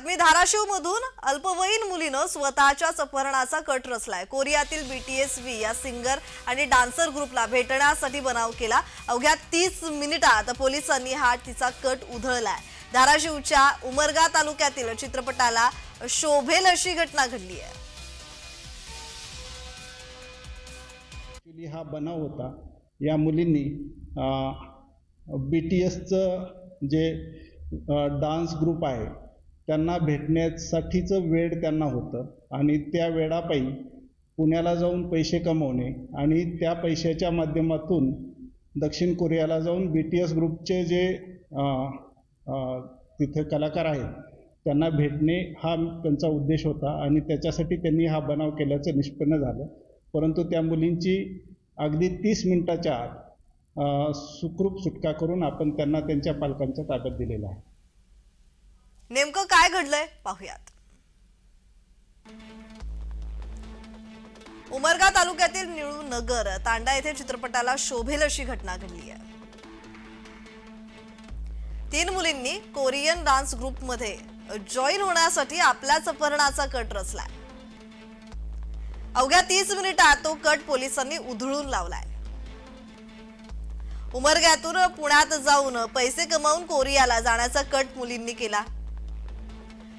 बातमी धाराशिव मधून अल्पवयीन मुलीनं स्वतःच्याच अपहरणाचा कट रचलाय। कोरियातील BTSV या सिंगर आणि डान्सर ग्रुपला भेटण्यासाठी बनाव केला। अवघ्या 30 मिनिटात पोलिसांनी हा तिचा कट उधळलाय। धाराशिवच्या उमरगा तालुक्यातील चित्रपटाला शोभेल अशी घटना घडली आहे। ॲक्च्युली हा बनाव होता। या मुलींनी BTSचं जे डान्स ग्रुप आहे त्यांना भेटण्यासाठीचं वेळ त्यांना होतं आणि त्या वेळापायी पुण्याला जाऊन पैसे कमवणे आणि त्या पैशाच्या माध्यमातून दक्षिण कोरियाला जाऊन BTS ग्रुपचे जे तिथे कलाकार आहेत त्यांना भेटणे हा त्यांचा उद्देश होता आणि त्याच्यासाठी त्यांनी हा बनाव केल्याचं निष्पन्न झालं। परंतु त्या मुलींची अगदी 30 मिनिटाच्या आत सुखरूप सुटका करून आपण त्यांना त्यांच्या पालकांच्या ताब्यात दिलेला आहे। नेमकं काय घडलंय पाहूयात। उमरगा तालुक्यातील निळू नगर तांडा येथे चित्रपटाला शोभेल अशी घटना घडली आहे। 3 मुलींनी कोरियन डान्स ग्रुप मध्ये जॉईन होण्यासाठी आपल्याच अपहरणाचा कट रचलाय। अवघ्या 30 मिनिटात तो कट पोलिसांनी उधळून लावलाय। उमरग्यातून पुण्यात जाऊन पैसे कमावून कोरियाला जाण्याचा कट मुलींनी केला।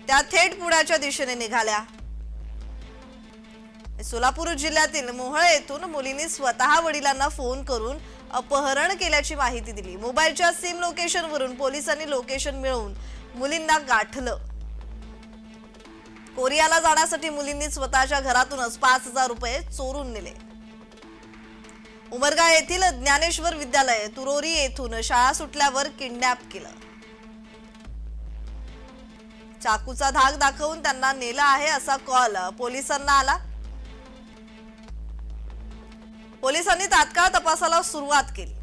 त्या थेट पुण्याच्या दिशेने निघाल्या। सोलापूर जिल्ह्यातील मोहोळ येथून मुलींनी स्वतः वडिलांना फोन करून अपहरण केल्याची माहिती दिली। मोबाईलच्या सिम लोकेशन वरून पोलिसांनी लोकेशन मिळवून मुलींना गाठलं। कोरियाला जाण्यासाठी मुलींनी स्वतःच्या घरातूनच 5000 रुपये चोरून नेले। उमरगा येथील ज्ञानेश्वर विद्यालय तुरोरी येथून शाळा सुटल्यावर किडनॅप केलं। चाकूचा धाक दाखवून त्यांना नेलं आहे असा कॉल पोलिसांना आला। पोलिसांनी तात्काळ तपासाला सुरुवात केली।